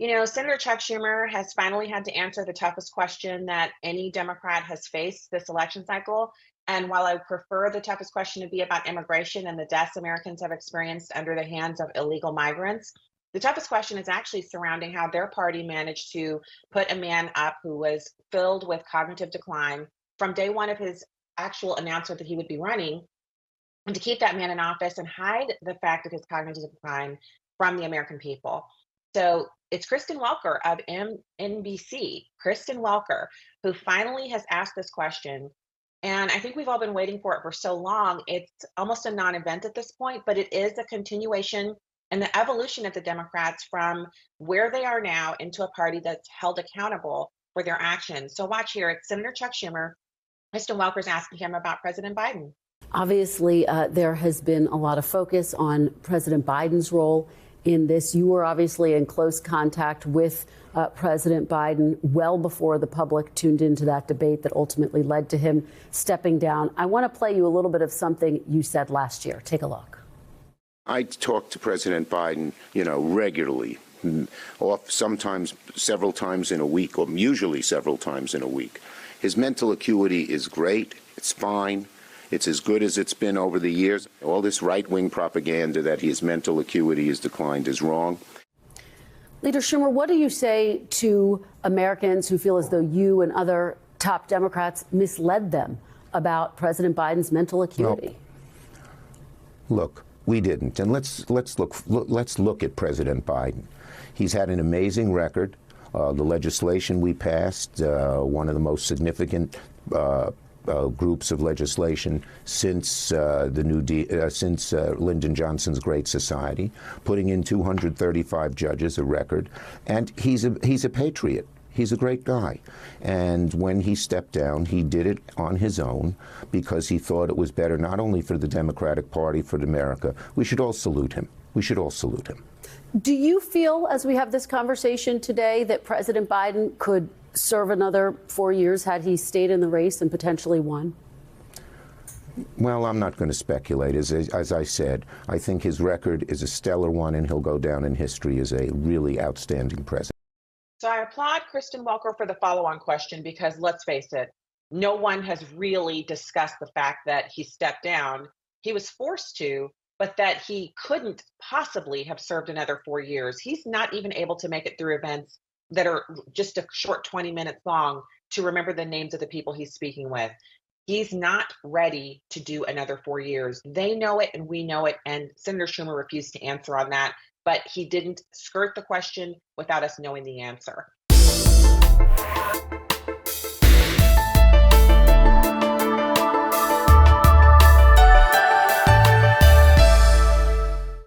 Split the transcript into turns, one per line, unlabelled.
Senator Chuck Schumer has finally had to answer the toughest question that any Democrat has faced this election cycle. And while I prefer the toughest question to be about immigration and the deaths Americans have experienced under the hands of illegal migrants, the toughest question is actually surrounding how their party managed to put a man up who was filled with cognitive decline from day one of his actual announcement that he would be running, and to keep that man in office and hide the fact of his cognitive decline from the American people. So it's Kristen Welker of NBC, Kristen Welker, who finally has asked this question. And I think we've all been waiting for it for so long. It's almost a non event at this point, but it is a continuation and the evolution of the Democrats from where they are now into a party that's held accountable for their actions. So watch here. It's Senator Chuck Schumer. Kristen Welker's asking him about President Biden.
Obviously, there has been a lot of focus on President Biden's role in this. You were obviously in close contact with President Biden well before the public tuned into that debate that ultimately led to him stepping down. I want to play you a little bit of something you said last year. Take a look.
I talk to President Biden, regularly, sometimes several times in a week, or usually several times in a week. His mental acuity is great. It's fine. It's as good as it's been over the years. All this right-wing propaganda that his mental acuity has declined is wrong.
Leader Schumer, what do you say to Americans who feel as though you and other top Democrats misled them about President Biden's mental acuity?
No. Look, we didn't. And let's look at President Biden. He's had an amazing record. The legislation we passed, one of the most significant groups of legislation since Lyndon Johnson's Great Society, putting in 235 judges, a record, and he's a patriot. He's a great guy. And when he stepped down, he did it on his own because he thought it was better not only for the Democratic Party, for America. We should all salute him. We should all salute him.
Do you feel, as we have this conversation today, that President Biden could serve another 4 years had he stayed in the race and potentially won?
Well, I'm not going to speculate. As I said, I think his record is a stellar one, and he'll go down in history as a really outstanding president.
So I applaud Kristen Welker for the follow-on question because let's face it, no one has really discussed the fact that he stepped down. He was forced to, but that he couldn't possibly have served another 4 years. He's not even able to make it through events that are just a short 20 minutes long to remember the names of the people he's speaking with. He's not ready to do another 4 years. They know it and we know it. And Senator Schumer refused to answer on that, but he didn't skirt the question without us knowing the answer.